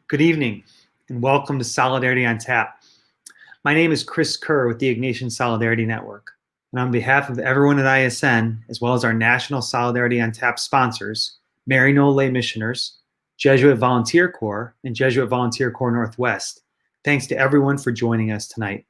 Good evening, and welcome to Solidarity on Tap. My name is Chris Kerr with the Ignatian Solidarity Network, and on behalf of everyone at ISN, as well as our National Solidarity on Tap sponsors, Maryknoll Lay Missioners, Jesuit Volunteer Corps, and Jesuit Volunteer Corps Northwest, thanks to everyone for joining us tonight.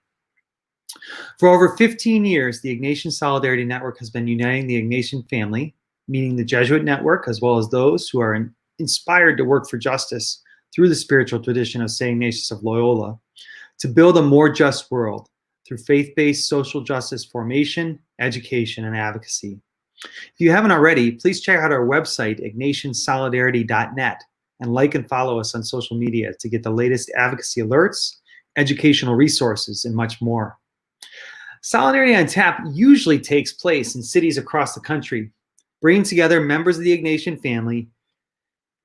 For over 15 years, the Ignatian Solidarity Network has been uniting the Ignatian family, meaning the Jesuit network, as well as those who are inspired to work for justice through the spiritual tradition of St. Ignatius of Loyola, to build a more just world through faith-based social justice formation, education, and advocacy. If you haven't already, please check out our website, ignatiansolidarity.net, and like and follow us on social media to get the latest advocacy alerts, educational resources, and much more. Solidarity on Tap usually takes place in cities across the country, bringing together members of the Ignatian family.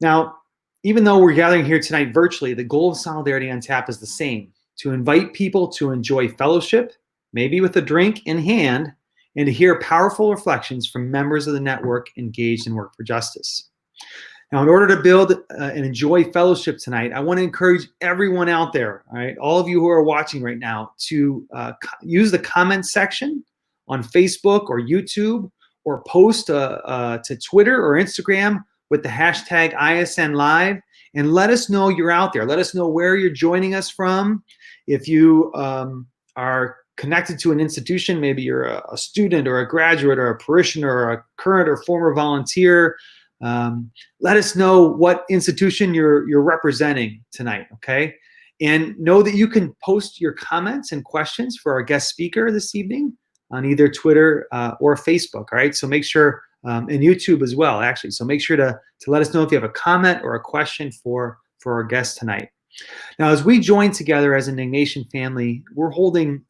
Now, even though we're gathering here tonight virtually, the goal of Solidarity on Tap is the same: to invite people to enjoy fellowship, maybe with a drink in hand, and to hear powerful reflections from members of the network engaged in work for justice. Now, in order to build and enjoy fellowship tonight, I want to encourage everyone out there, all right, all of you who are watching right now, to use the comment section on Facebook or YouTube, or post to Twitter or Instagram with the hashtag ISN Live, and let us know you're out there. Let us know where you're joining us from. If you are connected to an institution, maybe you're a student or a graduate or a parishioner or a current or former volunteer, let us know what institution you're representing tonight, okay? And know that you can post your comments and questions for our guest speaker this evening on either Twitter or Facebook, all right? So make sure, and YouTube as well, actually. So make sure to let us know if you have a comment or a question for our guest tonight. Now, as we join together as an Ignatian family, we're holding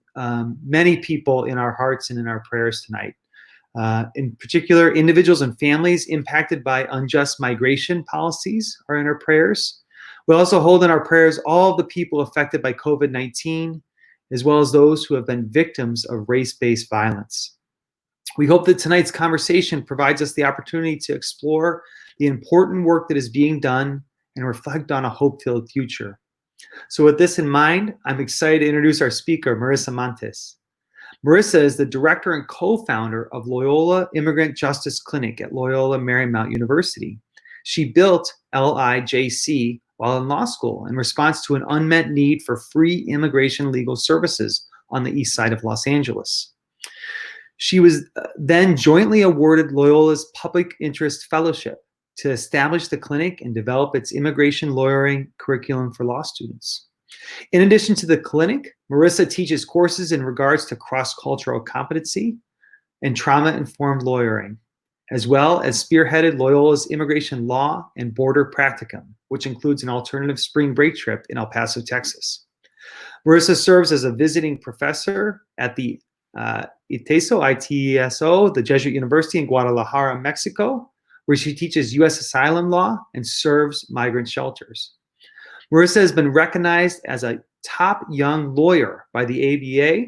many people in our hearts and in our prayers tonight. In particular, individuals and families impacted by unjust migration policies are in our prayers. We also hold in our prayers all of the people affected by COVID-19, as well as those who have been victims of race-based violence. We hope that tonight's conversation provides us the opportunity to explore the important work that is being done and reflect on a hope-filled future. So with this in mind, I'm excited to introduce our speaker, Marissa Montes. Marissa is the director and co-founder of Loyola Immigrant Justice Clinic at Loyola Marymount University. She built LIJC while in law school in response to an unmet need for free immigration legal services on the east side of Los Angeles. She was then jointly awarded Loyola's Public Interest Fellowship to establish the clinic and develop its immigration lawyering curriculum for law students. In addition to the clinic, Marissa teaches courses in regards to cross-cultural competency and trauma-informed lawyering, as well as spearheaded Loyola's immigration law and border practicum, which includes an alternative spring break trip in El Paso, Texas. Marissa serves as a visiting professor at the ITESO, the Jesuit University in Guadalajara, Mexico, where she teaches U.S. asylum law and serves migrant shelters. Marissa has been recognized as a top young lawyer by the ABA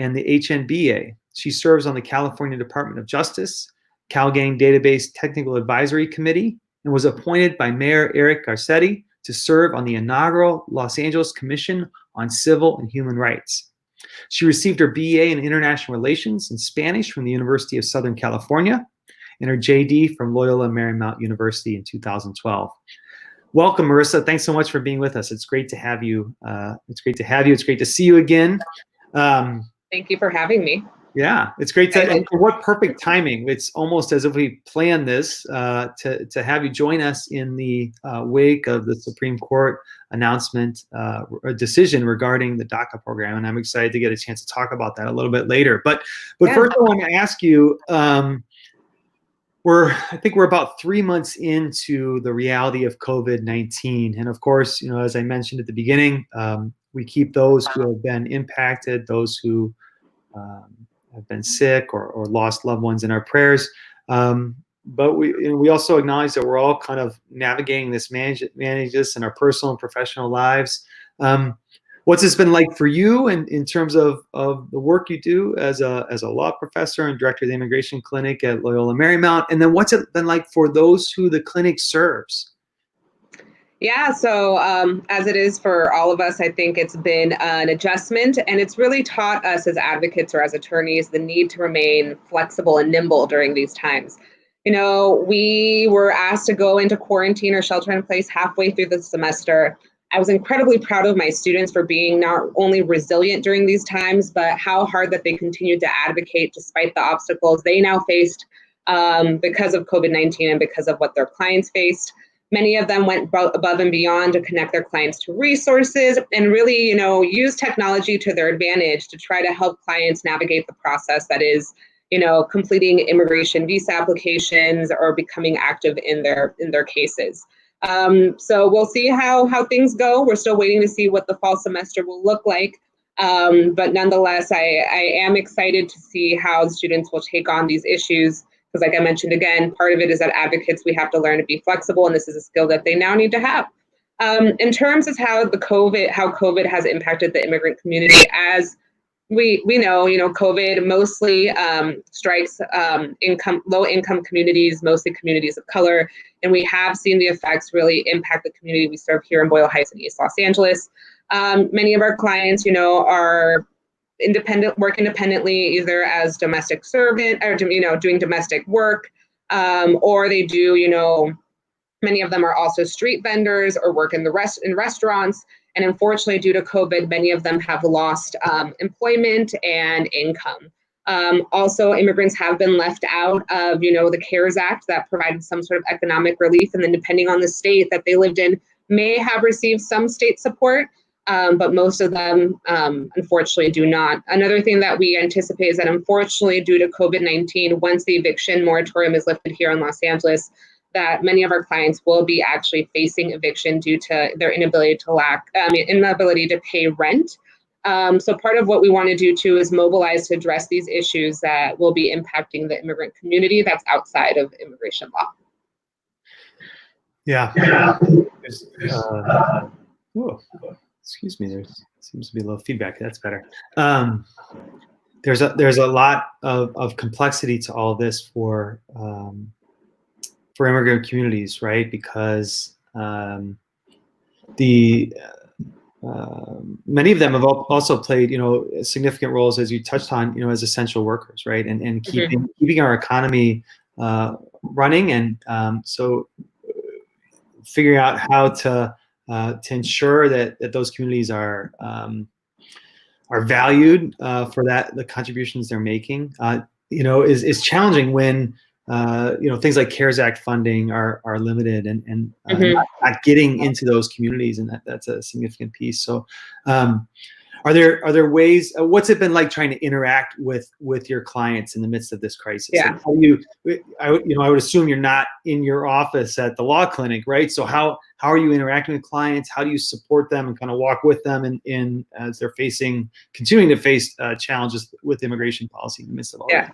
and the HNBA. She serves on the California Department of Justice, CalGang Database Technical Advisory Committee, and was appointed by Mayor Eric Garcetti to serve on the inaugural Los Angeles Commission on Civil and Human Rights. She received her BA in International Relations in Spanish from the University of Southern California and her JD from Loyola Marymount University in 2012. Welcome, Marissa. Thanks so much for being with us. It's great to have you. It's great to see you again. Thank you for having me. Yeah, it's great to, and what perfect timing. It's almost as if we planned this to have you join us in the wake of the Supreme Court announcement, a decision regarding the DACA program, and I'm excited to get a chance to talk about that a little bit later. But yeah. First I want to ask you, I think we're about 3 months into the reality of COVID-19. And of course, you know, as I mentioned at the beginning, we keep those who have been impacted, those who have been sick or lost loved ones in our prayers. But we also acknowledge that we're all kind of navigating this, manage this in our personal and professional lives. What's this been like for you in terms of the work you do as a law professor and director of the Immigration Clinic at Loyola Marymount? And then what's it been like for those who the clinic serves? Yeah, so as it is for all of us, I think it's been an adjustment, and it's really taught us as advocates or as attorneys the need to remain flexible and nimble during these times. We were asked to go into quarantine or shelter in place halfway through the semester. I was incredibly proud of my students for being not only resilient during these times, but how hard that they continued to advocate despite the obstacles they now faced because of COVID-19 and because of what their clients faced. Many of them went above and beyond to connect their clients to resources and really, use technology to their advantage to try to help clients navigate the process that is, completing immigration visa applications or becoming active in their cases. So we'll see how things go. We're still waiting to see what the fall semester will look like. But nonetheless, I am excited to see how students will take on these issues. Because like I mentioned, again, part of it is that advocates, we have to learn to be flexible, and this is a skill that they now need to have. In terms of how COVID has impacted the immigrant community, as we know, COVID mostly strikes low income communities, mostly communities of color, and we have seen the effects really impact the community we serve here in Boyle Heights and East Los Angeles. Many of our clients, are work independently, either as domestic servant or doing domestic work, or they do, many of them are also street vendors or work in restaurants. And unfortunately, due to COVID, many of them have lost employment and income. Also, immigrants have been left out of, the CARES Act that provided some sort of economic relief, and then depending on the state that they lived in, may have received some state support. But most of them, unfortunately, do not. Another thing that we anticipate is that, unfortunately, due to COVID-19, once the eviction moratorium is lifted here in Los Angeles, that many of our clients will be actually facing eviction due to their inability to pay rent. So part of what we want to do, too, is mobilize to address these issues that will be impacting the immigrant community that's outside of immigration law. Yeah. Excuse me, there seems to be a little feedback. That's better. There's a lot of complexity to all this for immigrant communities, right? Because many of them have also played, significant roles, as you touched on, as essential workers, right? And keeping our economy running, and so figuring out how to ensure that those communities are valued for the contributions they're making, is challenging when things like CARES Act funding are limited and not getting into those communities, and that's a significant piece. So, are there ways? What's it been like trying to interact with your clients in the midst of this crisis? Yeah. I would assume you're not in your office at the law clinic, right? So how are you interacting with clients? How do you support them and kind of walk with them in as they're continuing to face challenges with immigration policy in the midst of all that?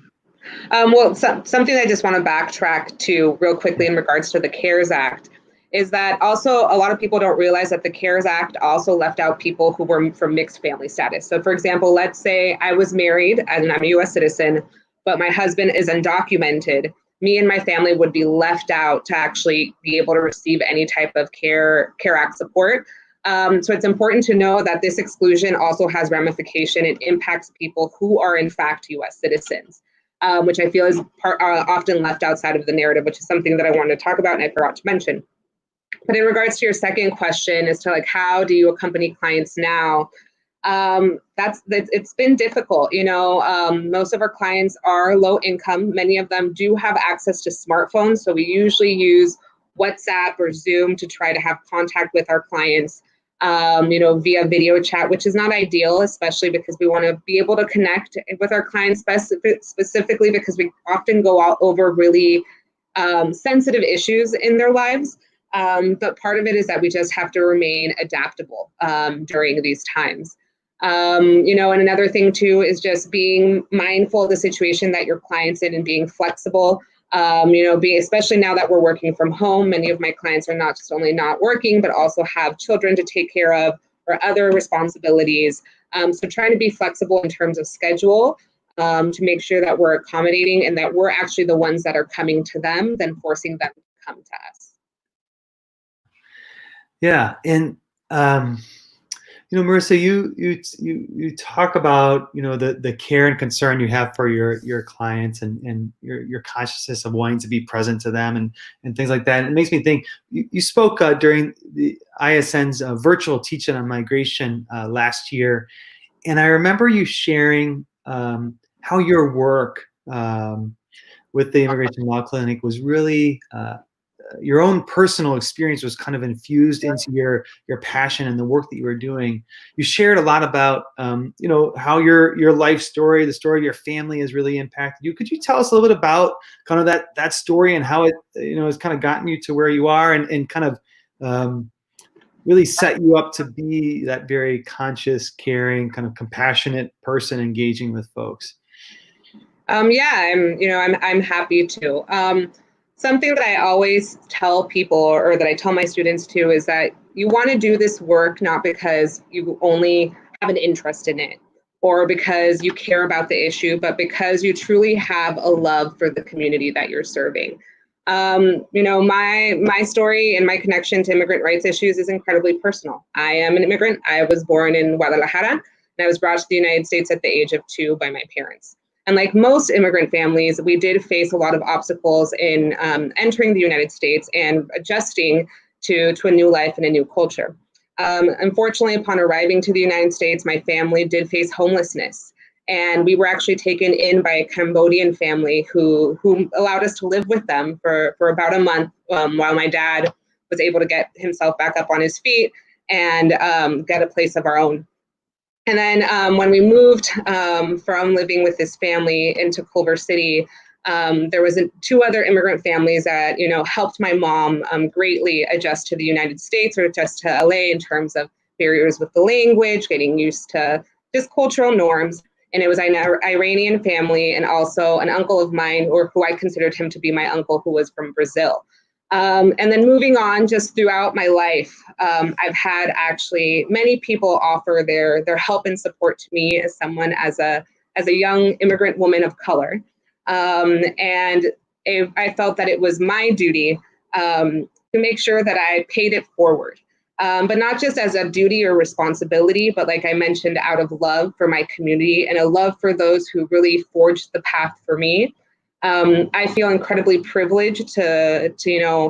Well, something I just want to backtrack to real quickly in regards to the CARES Act is that also a lot of people don't realize that the CARES Act also left out people who were from mixed family status. So for example, let's say I was married and I'm a US citizen, but my husband is undocumented. Me and my family would be left out to actually be able to receive any type of CARE Act support. So it's important to know that this exclusion also has ramification. It impacts people who are in fact US citizens. Which I feel is often left outside of the narrative, which is something that I wanted to talk about and I forgot to mention. But in regards to your second question as to how do you accompany clients now, it's been difficult. Most of our clients are low income. Many of them do have access to smartphones. So we usually use WhatsApp or Zoom to try to have contact with our clients. Via video chat, which is not ideal, especially because we want to be able to connect with our clients specifically because we often go out over really sensitive issues in their lives. But part of it is that we just have to remain adaptable during these times. And another thing too is just being mindful of the situation that your client's in and being flexible. Especially now that we're working from home, many of my clients are not just only not working, but also have children to take care of or other responsibilities. So trying to be flexible in terms of schedule to make sure that we're accommodating and that we're actually the ones that are coming to them than forcing them to come to us. Yeah, and Marissa, you talk about the care and concern you have for your clients and your consciousness of wanting to be present to them and things like that. And it makes me think. You spoke during the ISN's virtual teaching on migration last year, and I remember you sharing how your work with the Immigration Law Clinic was really your own personal experience was kind of infused into your passion and the work that you were doing. You shared a lot about how your life story, the story of your family, has really impacted you. Could you tell us a little bit about kind of that story and how it has kind of gotten you to where you are and kind of really set you up to be that very conscious, caring, kind of compassionate person engaging with folks? Yeah, I'm happy to. Something that I always tell people, or that I tell my students too, is that you want to do this work not because you only have an interest in it or because you care about the issue, but because you truly have a love for the community that you're serving. My story and my connection to immigrant rights issues is incredibly personal. I am an immigrant. I was born in Guadalajara, and I was brought to the United States at the age of 2 by my parents. And like most immigrant families, we did face a lot of obstacles in entering the United States and adjusting to a new life and a new culture. Unfortunately, upon arriving to the United States, my family did face homelessness. And we were actually taken in by a Cambodian family who allowed us to live with them for about a month while my dad was able to get himself back up on his feet and get a place of our own. And then when we moved from living with this family into Culver City, there was 2 other immigrant families that helped my mom greatly adjust to the United States or adjust to LA in terms of barriers with the language, getting used to just cultural norms. And it was an Iranian family and also an uncle of mine, or who I considered him to be my uncle, who was from Brazil. And then moving on, just throughout my life, I've had actually many people offer their help and support to me as someone as a young immigrant woman of color. And I felt that it was my duty to make sure that I paid it forward. But not just as a duty or responsibility, but like I mentioned, out of love for my community and a love for those who really forged the path for me. I feel incredibly privileged to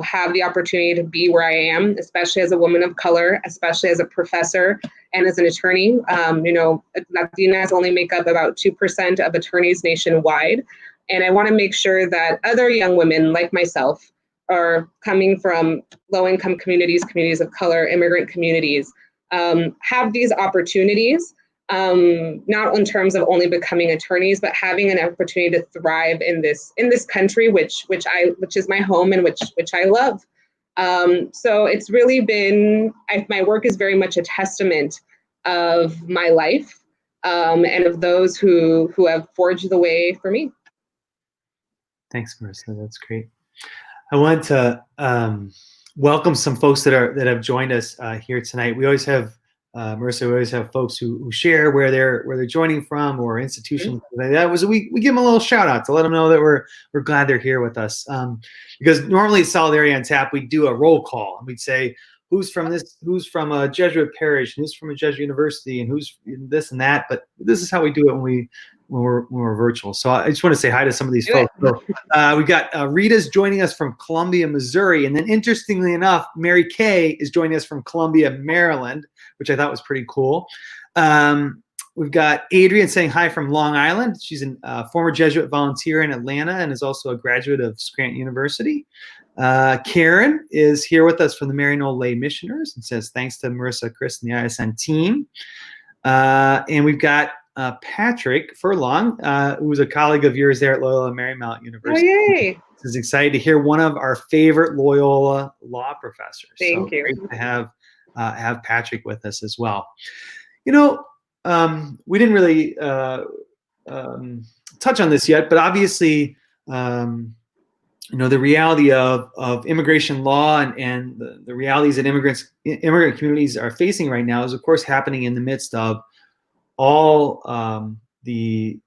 have the opportunity to be where I am, especially as a woman of color, especially as a professor and as an attorney. Latinas only make up about 2% of attorneys nationwide. And I want to make sure that other young women like myself are coming from low-income communities, communities of color, immigrant communities, have these opportunities, not in terms of only becoming attorneys, but having an opportunity to thrive in this country, which is my home and which I love. So it's really been, my work is very much a testament of my life and of those who have forged the way for me. Thanks, Marissa. That's great. I want to welcome some folks that have joined us here tonight. We always have Marissa. We always have folks who share where they're joining from or institutions. Mm-hmm. We give them a little shout out to let them know that we're glad they're here with us. Because normally at Solidarity on Tap we do a roll call and we'd say who's from a Jesuit parish, and who's from a Jesuit university, and who's this and that. But this is how we do it when we're virtual. So I just want to say hi to some of these folks. So, we got Rita's joining us from Columbia, Missouri. And then interestingly enough, Mary Kay is joining us from Columbia, Maryland, which I thought was pretty cool. We've got Adrian saying hi from Long Island. She's a former Jesuit volunteer in Atlanta and is also a graduate of Scranton University. Karen is here with us from the Maryknoll Lay Missioners and says thanks to Marissa, Chris, and the ISN team. And we've got Patrick Furlong, who was a colleague of yours there at Loyola Marymount University. Oh, yay. Is excited to hear one of our favorite Loyola law professors. Thank you. Great to have Patrick with us as well. We didn't really touch on this yet, but obviously, the reality of immigration law and the realities that immigrant communities are facing right now is, of course, happening in the midst of all the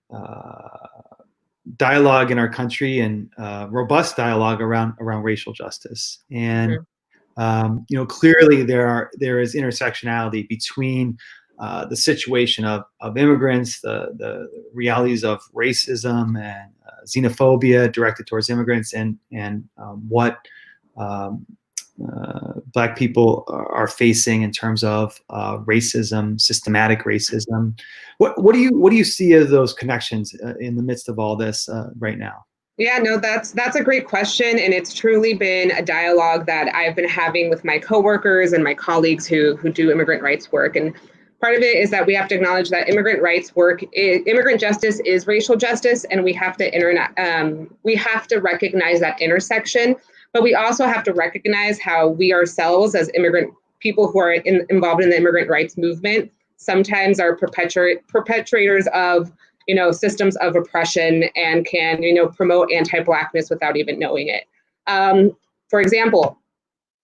dialogue in our country and robust dialogue around racial justice. And Clearly there is intersectionality between the situation of immigrants, the realities of racism and xenophobia directed towards immigrants, and what Black people are facing in terms of racism, systematic racism. What do you see as those connections in the midst of all this right now? Yeah, no, that's a great question, and it's truly been a dialogue that I've been having with my coworkers and my colleagues who do immigrant rights work. And part of it is that we have to acknowledge that immigrant rights work, immigrant justice is racial justice, and we have to recognize that intersection. But we also have to recognize how we ourselves, as immigrant people who are involved in the immigrant rights movement, sometimes are perpetrators of systems of oppression and can, promote anti-Blackness without even knowing it. For example,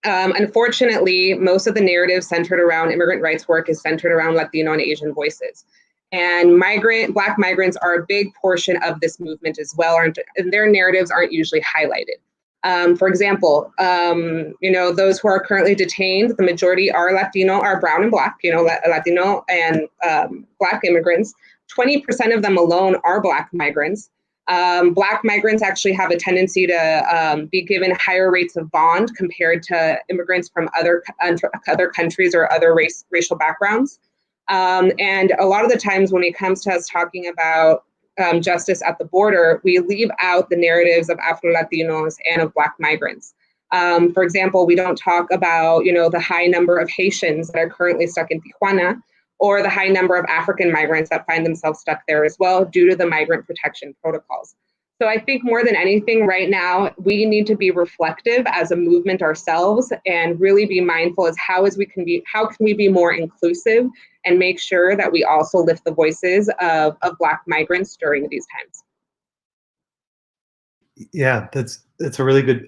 unfortunately, most of the narrative centered around immigrant rights work is centered around Latino and Asian voices. And Black migrants are a big portion of this movement as well, and their narratives aren't usually highlighted. For example, those who are currently detained, the majority are brown and Black, Latino and Black immigrants. 20% of them alone are Black migrants. Black migrants actually have a tendency to be given higher rates of bond compared to immigrants from other countries or other racial backgrounds. And a lot of the times when it comes to us talking about justice at the border, we leave out the narratives of Afro-Latinos and of Black migrants. For example, we don't talk about, the high number of Haitians that are currently stuck in Tijuana, or the high number of African migrants that find themselves stuck there as well due to the migrant protection protocols. So I think more than anything right now, we need to be reflective as a movement ourselves and really be mindful as how can we be more inclusive and make sure that we also lift the voices of Black migrants during these times. Yeah, that's a really good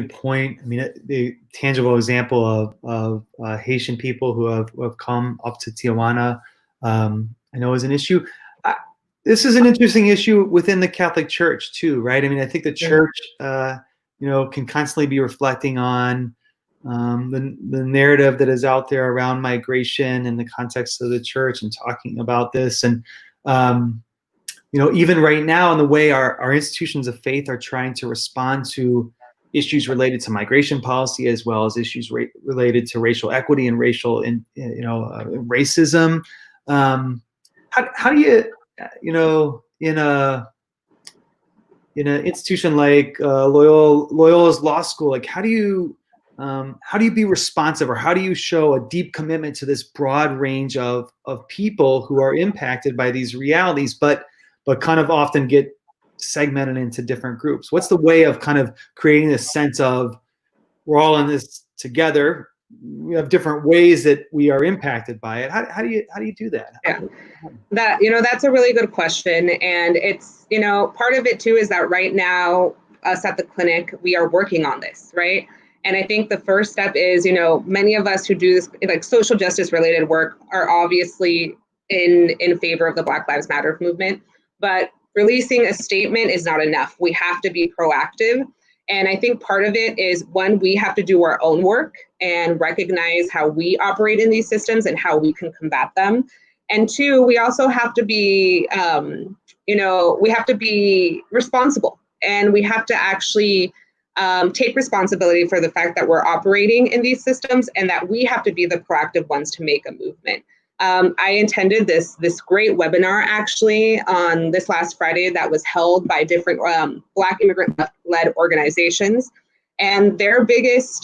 point. I mean, the tangible example of Haitian people who have come up to Tijuana, I know is an issue. This is an interesting issue within the Catholic Church too, right? I mean, I think the Church, can constantly be reflecting on the narrative that is out there around migration in the context of the Church and talking about this. And even right now, in the way our institutions of faith are trying to respond to issues related to migration policy, as well as issues related to racial equity and racial racism. How do you, in an institution like Loyola's law school, like how do you be responsive, or how do you show a deep commitment to this broad range of people who are impacted by these realities, but kind of often get segmented into different groups? What's the way of kind of creating this sense of we're all in this together? We have different ways that we are impacted by it. How do you do that? Yeah, that's a really good question, and it's part of it too is that right now us at the clinic, we are working on this, right? And I think the first step is, many of us who do this like social justice related work are obviously in favor of the Black Lives Matter movement, but releasing a statement is not enough. We have to be proactive. And I think part of it is, one, we have to do our own work and recognize how we operate in these systems and how we can combat them. And two, we also have to be, we have to be responsible, and we have to actually take responsibility for the fact that we're operating in these systems and that we have to be the proactive ones to make a movement. I attended this great webinar actually on this last Friday that was held by different Black immigrant-led organizations. And their biggest,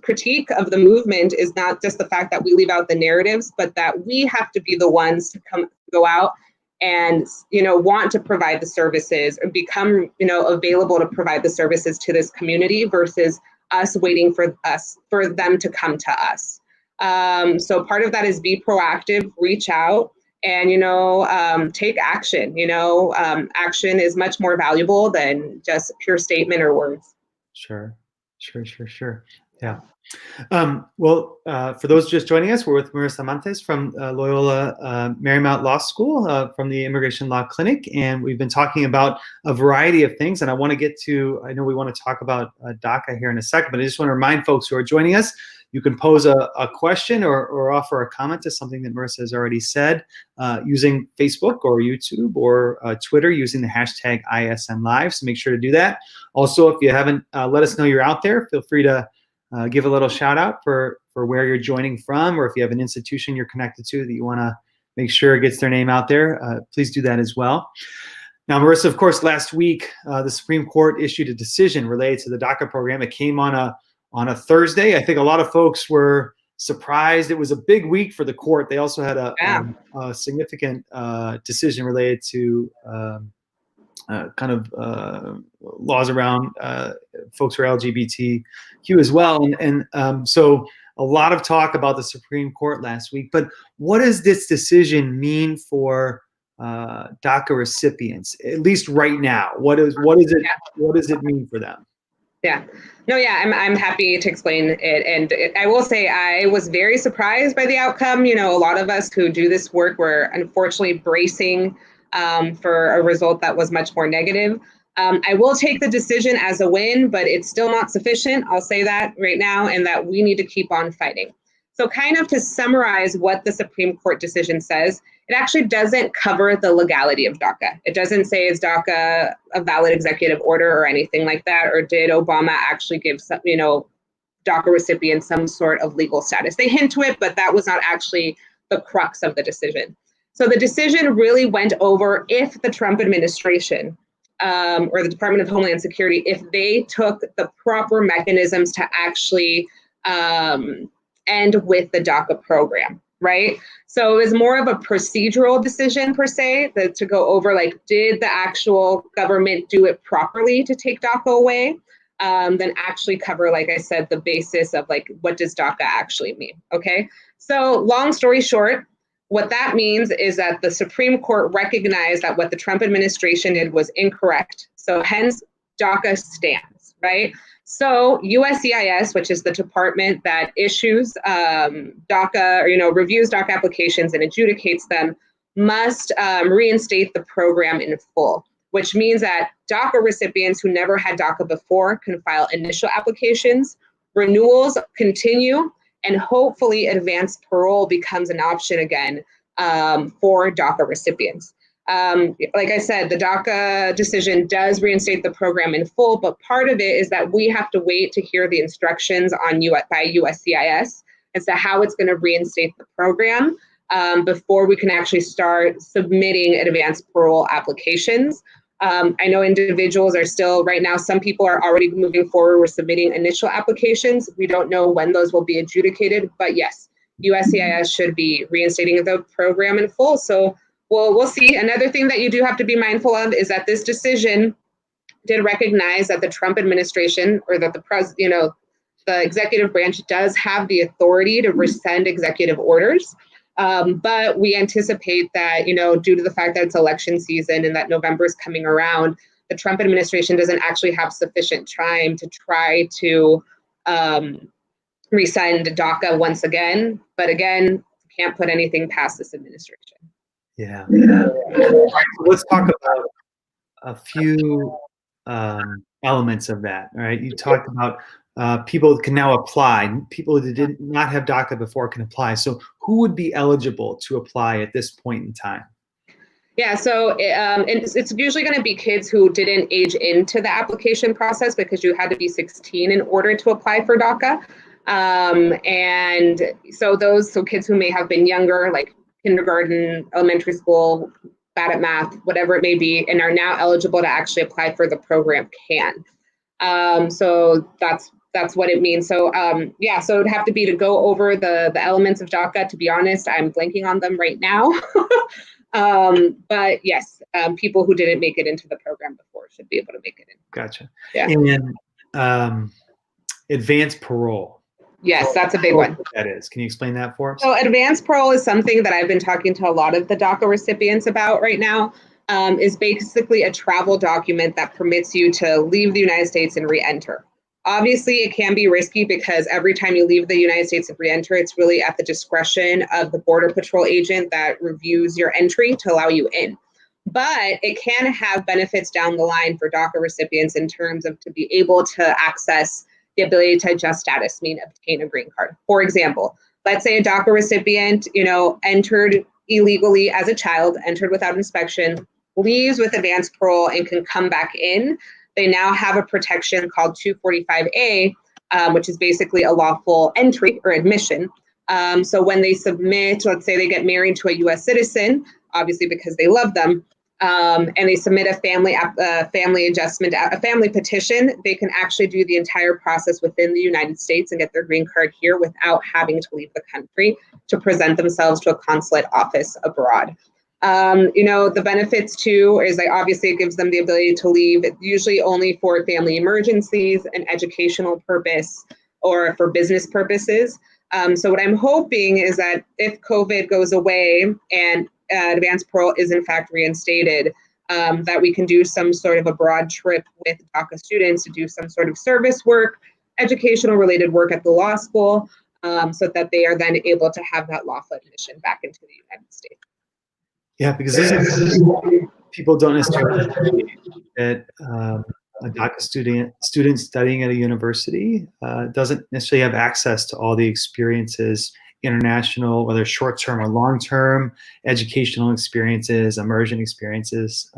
critique of the movement is not just the fact that we leave out the narratives, but that we have to be the ones to go out and, want to provide the services or become, available to provide the services to this community versus us waiting for them to come to us. So part of that is be proactive, reach out, and, take action. Action is much more valuable than just pure statement or words. Sure. Yeah. For those just joining us, we're with Marissa Montes from Loyola Marymount Law School from the Immigration Law Clinic, and we've been talking about a variety of things. And I want to get to, I know we want to talk about DACA here in a second, but I just want to remind folks who are joining us, you can pose a question or offer a comment to something that Marissa has already said using Facebook or YouTube or Twitter using the hashtag ISN Live. So make sure to do that. Also, if you haven't let us know you're out there, feel free to give a little shout out for where you're joining from, or if you have an institution you're connected to that you want to make sure it gets their name out there, please do that as well. Now, Marissa, of course, last week, the Supreme Court issued a decision related to the DACA program. It came on a Thursday. I think a lot of folks were surprised. It was a big week for the court. They also had a significant decision related to laws around folks who are LGBTQ as well. So a lot of talk about the Supreme Court last week, but what does this decision mean for DACA recipients, at least right now? What does it mean for them? Yeah, no, yeah, I'm happy to explain it. And I will say I was very surprised by the outcome. You know, a lot of us who do this work were unfortunately bracing for a result that was much more negative. I will take the decision as a win, but it's still not sufficient. I'll say that right now, and that we need to keep on fighting. So kind of to summarize what the Supreme Court decision says, it actually doesn't cover the legality of DACA. It doesn't say is DACA a valid executive order or anything like that, or did Obama actually give some, DACA recipients some sort of legal status. They hint to it, but that was not actually the crux of the decision. So the decision really went over if the Trump administration or the Department of Homeland Security, if they took the proper mechanisms to actually end with the DACA program, right? So it was more of a procedural decision per se, to go over did the actual government do it properly to take DACA away, than actually cover, like I said, the basis of what does DACA actually mean, okay? So long story short, what that means is that the Supreme Court recognized that what the Trump administration did was incorrect. So hence DACA stands, right? So USCIS, which is the department that issues DACA, or reviews DACA applications and adjudicates them, must reinstate the program in full, which means that DACA recipients who never had DACA before can file initial applications, renewals continue, and hopefully advanced parole becomes an option again for DACA recipients. Like I said, the DACA decision does reinstate the program in full, but part of it is that we have to wait to hear the instructions by USCIS as to how it's going to reinstate the program before we can actually start submitting advanced parole applications. I know individuals are still, right now, some people are already moving forward with submitting initial applications. We don't know when those will be adjudicated, but yes, USCIS should be reinstating the program in full. So we'll see. Another thing that you do have to be mindful of is that this decision did recognize that the Trump administration, or that the executive branch does have the authority to rescind executive orders. But we anticipate that, due to the fact that it's election season and that November is coming around, the Trump administration doesn't actually have sufficient time to try to rescind DACA once again. But again, can't put anything past this administration. Yeah. So let's talk about a few elements of that. All right. You talked about people can now apply. People that did not have DACA before can apply. So who would be eligible to apply at this point in time? Yeah, so it's usually going to be kids who didn't age into the application process, because you had to be 16 in order to apply for DACA. And so kids who may have been younger, like kindergarten, elementary school, bad at math, whatever it may be, and are now eligible to actually apply for the program can. So that's what it means. So so it would have to be to go over the elements of DACA. To be honest, I'm blanking on them right now. But yes, people who didn't make it into the program before should be able to make it in. Gotcha. Yeah. And advanced parole. Yes, that's a big one. That is. Can you explain that for us? So advanced parole is something that I've been talking to a lot of the DACA recipients about right now. Is basically a travel document that permits you to leave the United States and re-enter. Obviously, it can be risky because every time you leave the United States and re-enter, it's really at the discretion of the Border Patrol agent that reviews your entry to allow you in. But it can have benefits down the line for DACA recipients in terms of to be able to access the ability to adjust status, meaning obtain a green card. For example, let's say a DACA recipient, entered illegally as a child, entered without inspection, leaves with advanced parole and can come back in. They now have a protection called 245A, which is basically a lawful entry or admission. So when they submit, let's say they get married to a U.S. citizen, obviously because they love them, and they submit a family petition, they can actually do the entire process within the United States and get their green card here without having to leave the country to present themselves to a consulate office abroad. The benefits too is that obviously it gives them the ability to leave, usually only for family emergencies, an educational purpose, or for business purposes. So what I'm hoping is that if COVID goes away and advanced parole is in fact reinstated, that we can do some sort of a broad trip with DACA students to do some sort of service work, educational related work at the law school, so that they are then able to have that lawful admission back into the United States. Yeah, because this is, people don't necessarily appreciate that a DACA student studying at a university doesn't necessarily have access to all the experiences, international, whether short-term or long-term, educational experiences, immersion experiences,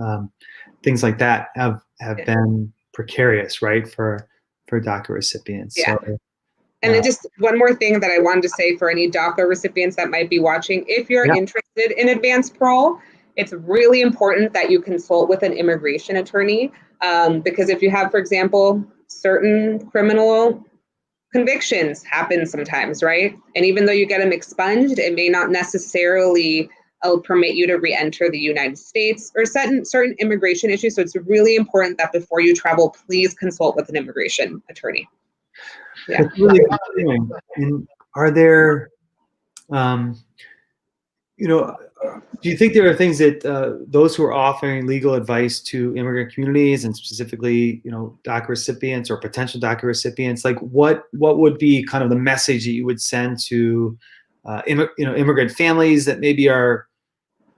things like that have been precarious, right, for DACA recipients. Yeah. So, and then just one more thing that I wanted to say for any DACA recipients that might be watching, if you're interested in advanced parole, it's really important that you consult with an immigration attorney, because if you have, for example, certain criminal convictions happen sometimes, right? And even though you get them expunged, it may not necessarily permit you to re-enter the United States or certain immigration issues. So it's really important that before you travel, please consult with an immigration attorney. Yeah. That's really interesting. And are there, do you think there are things that those who are offering legal advice to immigrant communities and specifically, DACA recipients or potential DACA recipients, like what would be kind of the message that you would send to, immigrant families that maybe are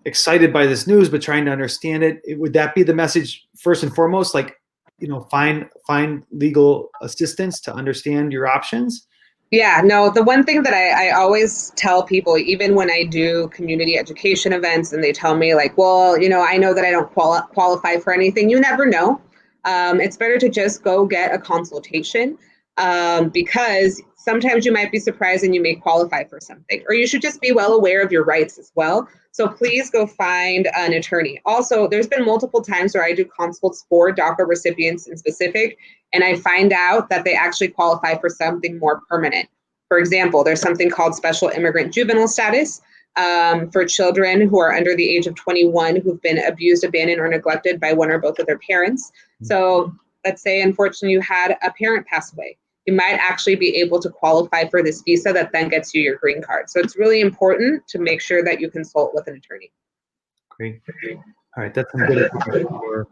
excited by this news but trying to understand it? Would that be the message first and foremost? Like, find legal assistance to understand your options? Yeah, no, the one thing that I always tell people, even when I do community education events and they tell me like, well, I know that I don't qualify for anything. You never know. It's better to just go get a consultation, because sometimes you might be surprised and you may qualify for something, or you should just be well aware of your rights as well. So please go find an attorney. Also, there's been multiple times where I do consults for DACA recipients in specific, and I find out that they actually qualify for something more permanent. For example, there's something called special immigrant juvenile status for children who are under the age of 21 who've been abused, abandoned, or neglected by one or both of their parents. So let's say, unfortunately, you had a parent pass away. You might actually be able to qualify for this visa that then gets you your green card. So it's really important to make sure that you consult with an attorney. Great. All right, that's some good advice for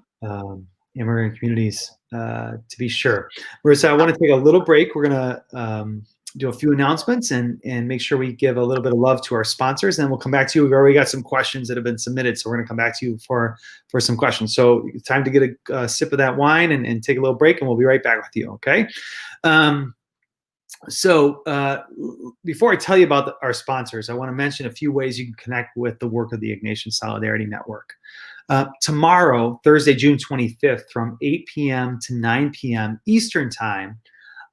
immigrant communities, to be sure. Marissa, I want to take a little break. We're going to do a few announcements and make sure we give a little bit of love to our sponsors, and then we'll come back to you. We've already got some questions that have been submitted, so we're going to come back to you for some questions. So time to get a sip of that wine and take a little break, and we'll be right back with you, okay? So before I tell you about our sponsors, I want to mention a few ways you can connect with the work of the Ignatian Solidarity Network. Tomorrow, Thursday, June 25th, from 8 p.m. to 9 p.m. Eastern Time,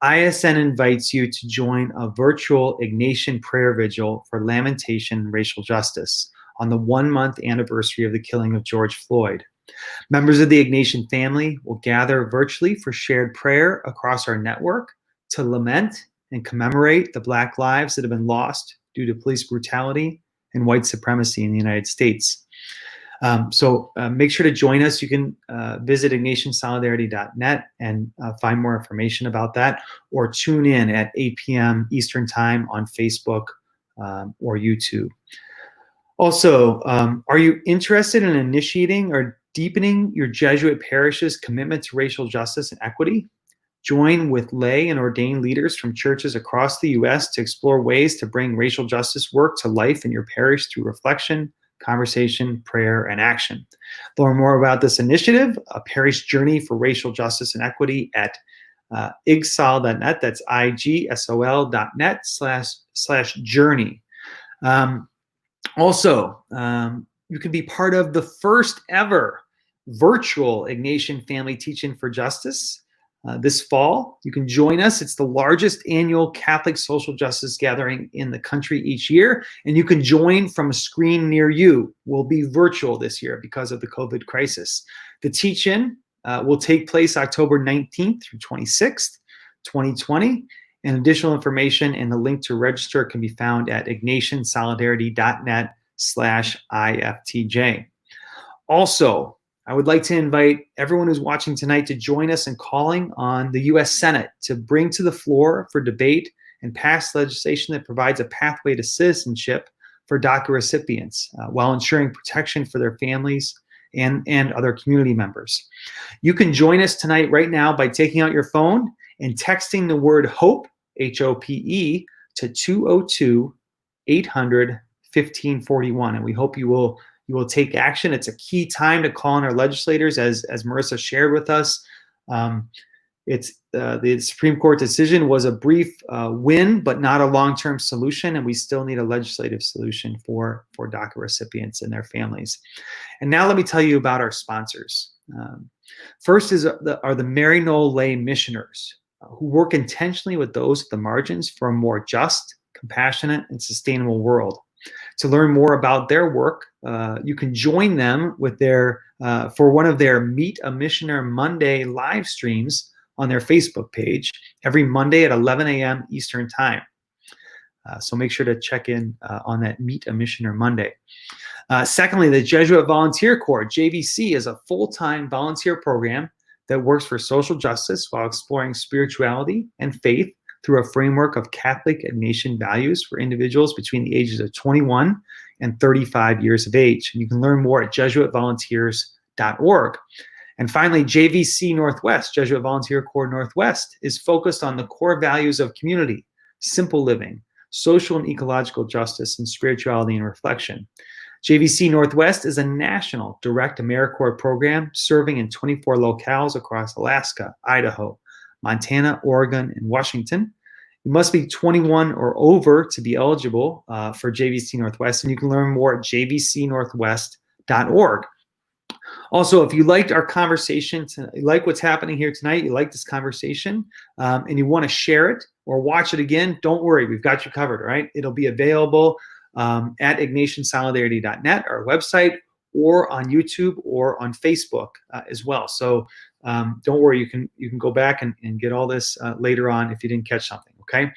ISN invites you to join a virtual Ignatian prayer vigil for lamentation and racial justice on the 1-month anniversary of the killing of George Floyd. Members of the Ignatian family will gather virtually for shared prayer across our network to lament and commemorate the Black lives that have been lost due to police brutality and white supremacy in the United States. So make sure to join us. You can visit ignatiansolidarity.net and find more information about that, or tune in at 8 p.m. Eastern Time on Facebook or YouTube. Also, are you interested in initiating or deepening your Jesuit parish's commitment to racial justice and equity? Join with lay and ordained leaders from churches across the U.S. to explore ways to bring racial justice work to life in your parish through reflection, conversation, prayer, and action. Learn more about this initiative, A Parish Journey for Racial Justice and Equity, at igsol.net. That's igsol.net/journey. Also, you can be part of the first ever virtual Ignatian Family Teach-In for Justice this fall. You can join us. It's the largest annual Catholic social justice gathering in the country each year, and you can join from a screen near you. We'll be virtual this year because of the COVID crisis. The teach-in will take place October 19th through 26th, 2020. And additional information and the link to register can be found at ignatiansolidarity.net/IFTJ. Also, I would like to invite everyone who's watching tonight to join us in calling on the U.S. Senate to bring to the floor for debate and pass legislation that provides a pathway to citizenship for DACA recipients while ensuring protection for their families and other community members. You can join us tonight right now by taking out your phone and texting the word HOPE, H-O-P-E, to 202-800-1541. And we hope you will take action. It's a key time to call on our legislators, as Marissa shared with us. The Supreme Court decision was a brief win, but not a long-term solution, and we still need a legislative solution for DACA recipients and their families. And now let me tell you about our sponsors. First are the Mary Knoll Lay Missioners, who work intentionally with those at the margins for a more just, compassionate, and sustainable world. To learn more about their work, you can join them with for one of their Meet a Missioner Monday live streams on their Facebook page every Monday at 11 a.m. Eastern Time. So make sure to check in on that Meet a Missioner Monday. Secondly, the Jesuit Volunteer Corps, JVC, is a full-time volunteer program that works for social justice while exploring spirituality and faith through a framework of Catholic Ignatian values for individuals between the ages of 21 and 35 years of age. And you can learn more at jesuitvolunteers.org. And finally, JVC Northwest, Jesuit Volunteer Corps Northwest, is focused on the core values of community, simple living, social and ecological justice, and spirituality and reflection. JVC Northwest is a national direct AmeriCorps program serving in 24 locales across Alaska, Idaho, Montana, Oregon, and Washington. You must be 21 or over to be eligible for JVC Northwest, and you can learn more at jvcnorthwest.org. Also, if you liked our conversation, you like what's happening here tonight, you like this conversation, and you want to share it or watch it again, don't worry, we've got you covered, all right? It'll be available at ignatiansolidarity.net, our website, or on YouTube or on Facebook as well. So don't worry, you can go back and get all this later on if you didn't catch something, okay?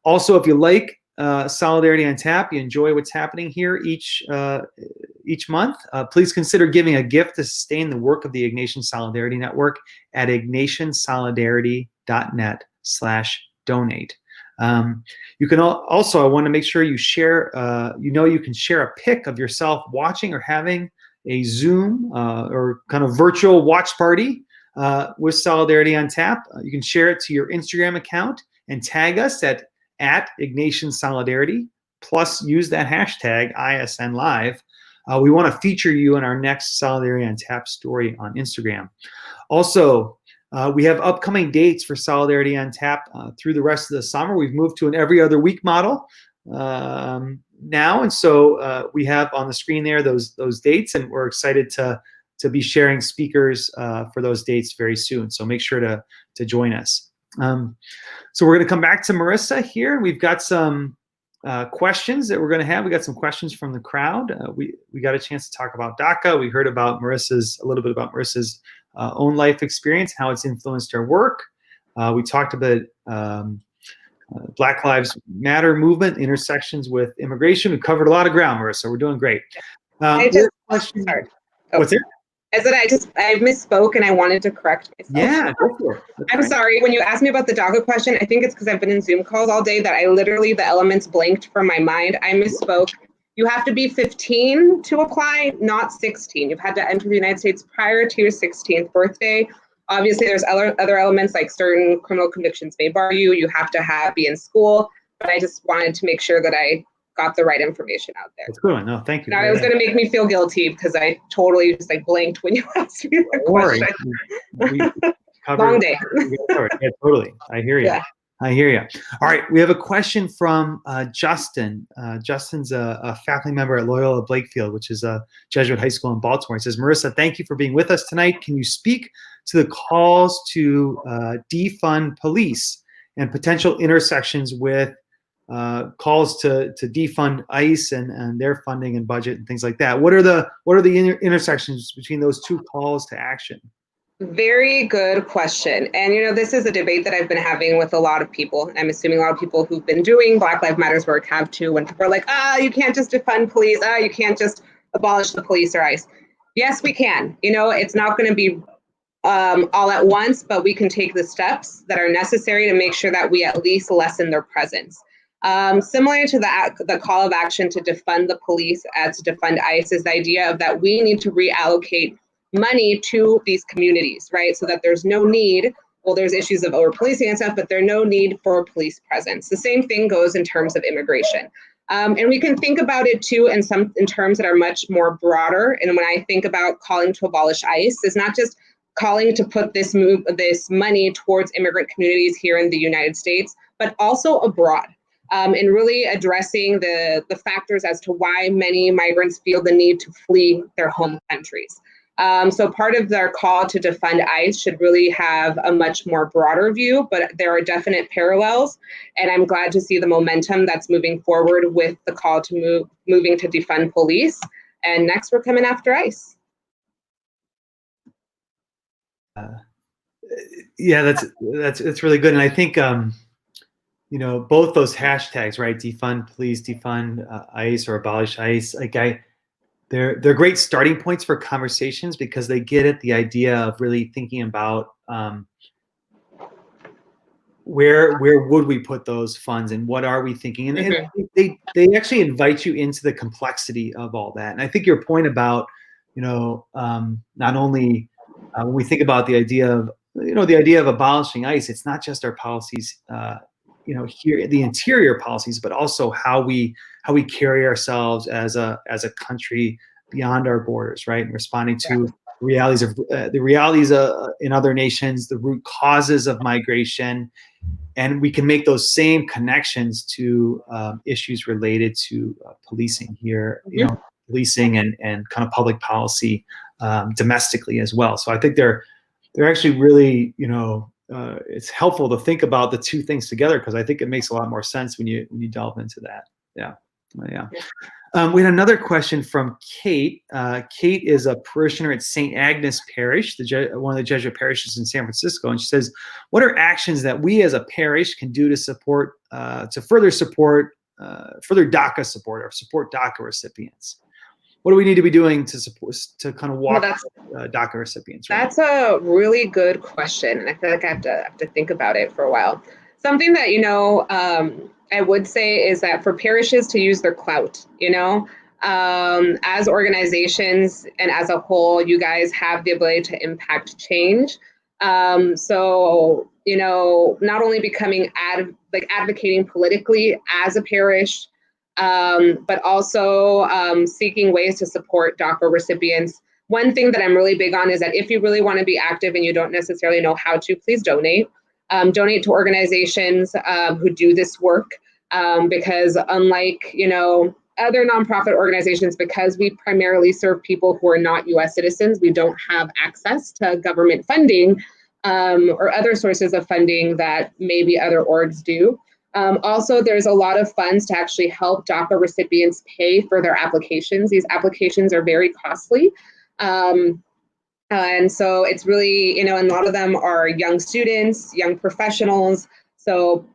Also, if you like Solidarity on Tap, you enjoy what's happening here each month, please consider giving a gift to sustain the work of the Ignatian Solidarity Network at ignatiansolidarity.net/donate. You can also, I want to make sure you share, you can share a pic of yourself watching or having a Zoom or kind of virtual watch party with Solidarity on Tap. You can share it to your Instagram account and tag us at Ignatian Solidarity, plus use that hashtag ISN Live. We want to feature you in our next Solidarity on Tap story on Instagram. Also, we have upcoming dates for Solidarity on Tap through the rest of the summer. We've moved to an every other week model now, and so we have on the screen there those dates, and we're excited to be sharing speakers for those dates very soon. So make sure to join us. So we're going to come back to Marissa here. We've got some questions that we're going to have. We got some questions from the crowd. We got a chance to talk about DACA. We heard about a little bit about Marissa's own life experience, how it's influenced her work. We talked about Black Lives Matter movement, intersections with immigration. We covered a lot of ground, Marissa. We're doing great. Sorry. What's it? I said I misspoke and I wanted to correct myself. Yeah, go for it. I'm sorry. When you asked me about the DACA question, I think it's because I've been in Zoom calls all day that the elements blinked from my mind. I misspoke. You have to be 15 to apply, not 16. You've had to enter the United States prior to your 16th birthday. Obviously, there's other elements like certain criminal convictions may bar you. You have to be in school. But I just wanted to make sure that I got the right information out there. That's good. No, thank you. Now, it was going to make me feel guilty because I totally just like blanked when you asked me that question. Long day. Yeah, totally. I hear you. Yeah. I hear you. All right, we have a question from Justin. Justin's a faculty member at Loyola Blakefield, which is a Jesuit high school in Baltimore. He says, Marissa, thank you for being with us tonight. Can you speak to the calls to defund police and potential intersections with calls to defund ICE and their funding and budget and things like that? What are the intersections between those two calls to action? Very good question. And, you know, this is a debate that I've been having with a lot of people. I'm assuming a lot of people who've been doing Black Lives Matters work have too, when people are like, you can't just defund police. You can't just abolish the police or ICE. Yes, we can. You know, it's not going to be all at once, but we can take the steps that are necessary to make sure that we at least lessen their presence. Similar to the call of action to defund the police as to defund ICE is the idea of that we need to reallocate money to these communities, right? So that there's no need, well, there's issues of over-policing and stuff, but there's no need for police presence. The same thing goes in terms of immigration. And we can think about it too in terms that are much more broader. And when I think about calling to abolish ICE, it's not just calling to put this money towards immigrant communities here in the United States, but also abroad. And really addressing the factors as to why many migrants feel the need to flee their home countries. So part of their call to defund ICE should really have a much more broader view, but there are definite parallels. And I'm glad to see the momentum that's moving forward with the call to moving to defund police. And next, we're coming after ICE. Yeah, that's really good. And I think, you know, both those hashtags, right? Defund police, defund ICE, or abolish ICE. Like they're great starting points for conversations because they get at the idea of really thinking about where would we put those funds and what are we thinking, and they actually invite you into the complexity of all that. And I think your point about, you know, not only when we think about the idea of abolishing ICE, it's not just our policies, you know, here, the interior policies, but also how we carry ourselves as a country beyond our borders, right? And responding to realities in other nations, the root causes of migration, and we can make those same connections to issues related to policing here, you know, policing and kind of public policy domestically as well. So I think they're actually really, you know, it's helpful to think about the two things together because I think it makes a lot more sense when you delve into that. Yeah. We had another question from Kate. Kate is a parishioner at St. Agnes Parish, one of the Jesuit parishes in San Francisco, and she says, "What are actions that we as a parish can do to support, further DACA support or support DACA recipients? What do we need to be doing to kind of walk DACA recipients?" Right? That's a really good question, and I feel like I have to think about it for a while. Something that, you know, I would say is that for parishes to use their clout, you know, as organizations and as a whole, you guys have the ability to impact change. So, you know, not only becoming advocating politically as a parish, but also seeking ways to support DACA recipients. One thing that I'm really big on is that if you really want to be active and you don't necessarily know how to, please donate. Donate to organizations who do this work, because unlike, you know, other nonprofit organizations, because we primarily serve people who are not U.S. citizens, we don't have access to government funding or other sources of funding that maybe other orgs do. Also, there's a lot of funds to actually help DACA recipients pay for their applications. These applications are very costly. And so it's really, you know, and a lot of them are young students, young professionals. So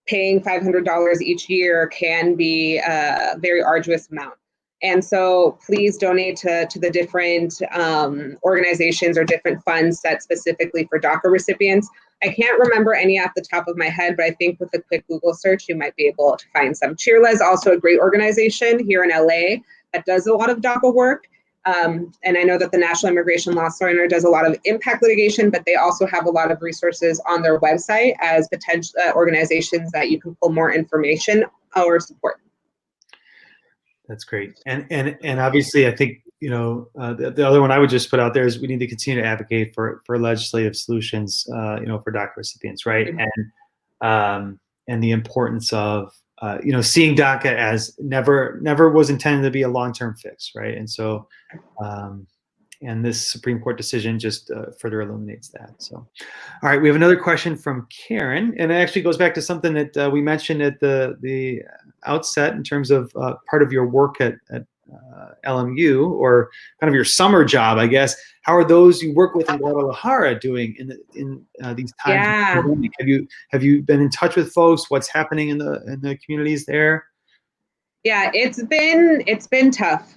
paying $500 each year can be a very arduous amount. And so please donate to the different organizations or different funds set specifically for DACA recipients. I can't remember any off the top of my head, but I think with a quick Google search, you might be able to find some. Cheerla is also a great organization here in LA that does a lot of DACA work. And I know that the National Immigration Law Center does a lot of impact litigation, but they also have a lot of resources on their website as potential organizations that you can pull more information or support. That's great. And obviously, I think, the other one I would just put out there is we need to continue to advocate for legislative solutions, for DACA recipients, right? Mm-hmm. And the importance of, seeing DACA as never was intended to be a long-term fix, right? And so, and this Supreme Court decision just further illuminates that. So, all right, we have another question from Karen, and it actually goes back to something that we mentioned at the outset in terms of part of your work at LMU, or kind of your summer job, I guess. How are those you work with in Guadalajara doing in these times? Yeah. Have you been in touch with folks? What's happening in the communities there? Yeah, it's been tough.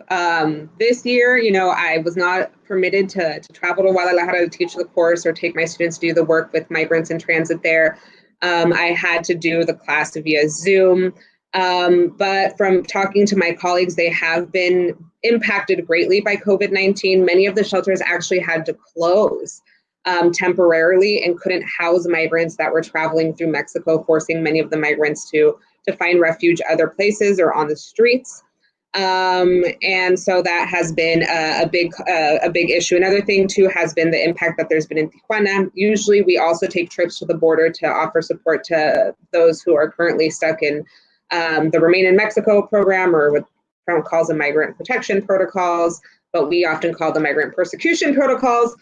This year, I was not permitted to travel to Guadalajara to teach the course or take my students to do the work with migrants in transit there. I had to do the class via Zoom. But from talking to my colleagues, they have been impacted greatly by COVID-19. Many of the shelters actually had to close temporarily and couldn't house migrants that were traveling through Mexico, forcing many of the migrants to find refuge other places or on the streets. And so that has been a big issue. Another thing too has been the impact that there's been in Tijuana. Usually we also take trips to the border to offer support to those who are currently stuck in the Remain in Mexico program, or what Trump calls the migrant protection protocols, but we often call the migrant persecution protocols.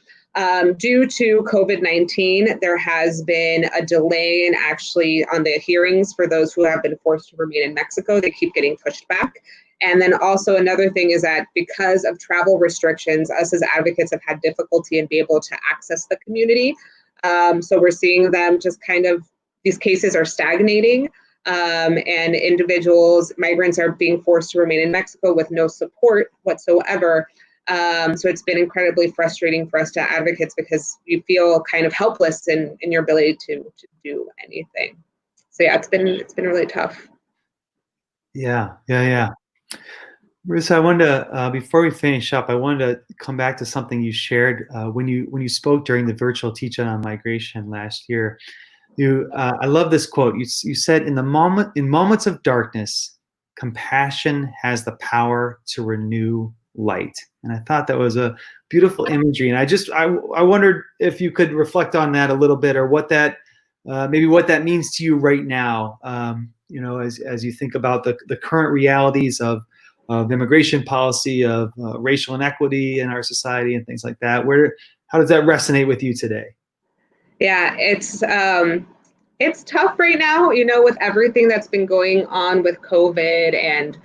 Due to COVID-19, there has been a delay in actually on the hearings for those who have been forced to remain in Mexico. They keep getting pushed back. And then also another thing is that because of travel restrictions, us as advocates have had difficulty in being able to access the community. So we're seeing them just kind of, these cases are stagnating, and migrants are being forced to remain in Mexico with no support whatsoever. So it's been incredibly frustrating for us to advocates because you feel kind of helpless in your ability to do anything. So yeah, it's been really tough. Yeah. Marissa, I wanted to, before we finish up, I wanted to come back to something you shared when you spoke during the virtual teach-in on migration last year. I love this quote. You said, in moments of darkness, compassion has the power to renew light. And I thought that was a beautiful imagery. And I wondered if you could reflect on that a little bit, or what that maybe what that means to you right now. As you think about the current realities of immigration policy, of racial inequity in our society, and things like that. How does that resonate with you today? Yeah, it's tough right now, with everything that's been going on with COVID and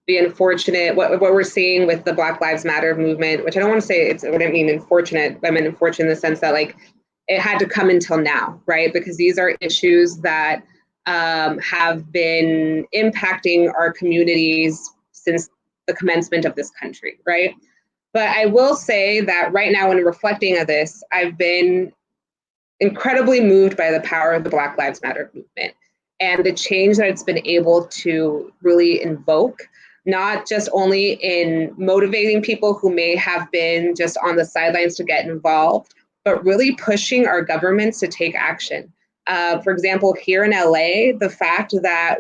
the unfortunate, what we're seeing with the Black Lives Matter movement, which I don't want to say I didn't mean unfortunate, but I meant unfortunate in the sense that it had to come until now, right? Because these are issues that have been impacting our communities since the commencement of this country, right? But I will say that right now, when reflecting on this, I've been incredibly moved by the power of the Black Lives Matter movement and the change that it's been able to really invoke, not just only in motivating people who may have been just on the sidelines to get involved, but really pushing our governments to take action. For example, here in LA, the fact that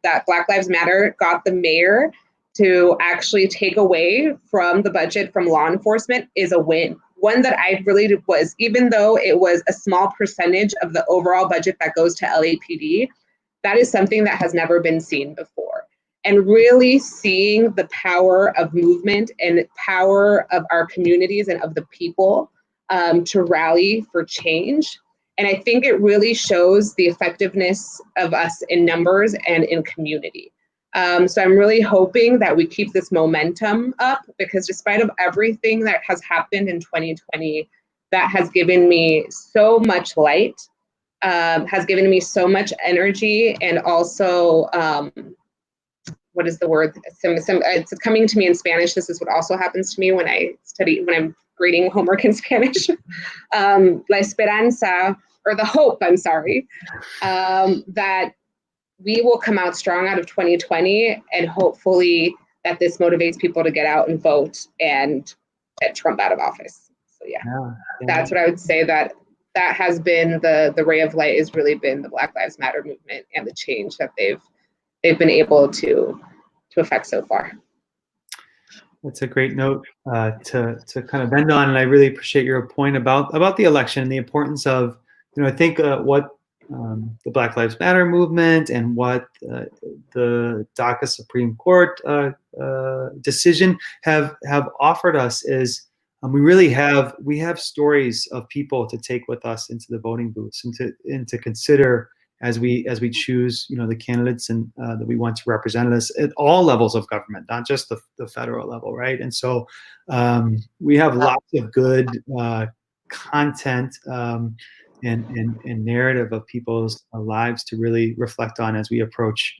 that Black Lives Matter got the mayor to actually take away from the budget from law enforcement is a win. One that I really was, even though it was a small percentage of the overall budget that goes to LAPD, that is something that has never been seen before. And really seeing the power of movement and power of our communities and of the people to rally for change. And I think it really shows the effectiveness of us in numbers and in community. So I'm really hoping that we keep this momentum up, because despite of everything that has happened in 2020, that has given me so much light, has given me so much energy, and also, what is the word? It's coming to me in Spanish. This is what also happens to me when I'm grading homework in Spanish. La esperanza, or the hope, I'm sorry, that we will come out strong out of 2020 and hopefully that this motivates people to get out and vote and get Trump out of office. So yeah. That's what I would say, that has been the ray of light, has really been the Black Lives Matter movement and the change that they've been able to affect so far. That's a great note to kind of end on, and I really appreciate your point about the election and the importance of, I think what the Black Lives Matter movement and what the DACA Supreme Court decision have offered us is we have stories of people to take with us into the voting booths and to consider as we choose, the candidates and that we want to represent us at all levels of government, not just the federal level, right? And so we have lots of good content and narrative of people's lives to really reflect on as we approach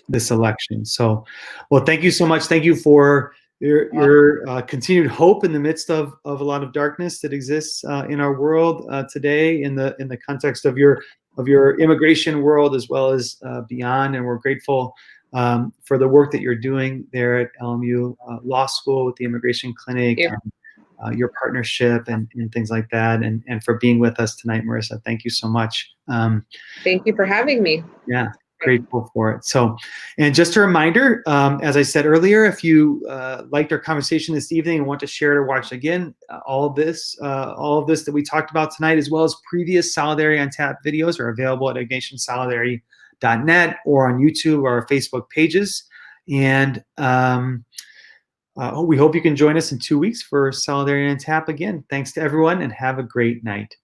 this election. So, well, thank you so much. Thank you for your continued hope in the midst of a lot of darkness that exists in our world today, in the context of your immigration world as well as beyond. And we're grateful for the work that you're doing there at LMU Law School with the Immigration Clinic, your partnership and things like that, and for being with us tonight, Marissa. Thank you so much. Thank you for having me. Yeah. Grateful for it. So, and just a reminder, as I said earlier, if you liked our conversation this evening and want to share it or watch again, all of this that we talked about tonight, as well as previous Solidarity on Tap videos, are available at ignatiansolidarity.net or on YouTube or our Facebook pages. And we hope you can join us in 2 weeks for Solidarity on Tap again. Thanks to everyone, and have a great night.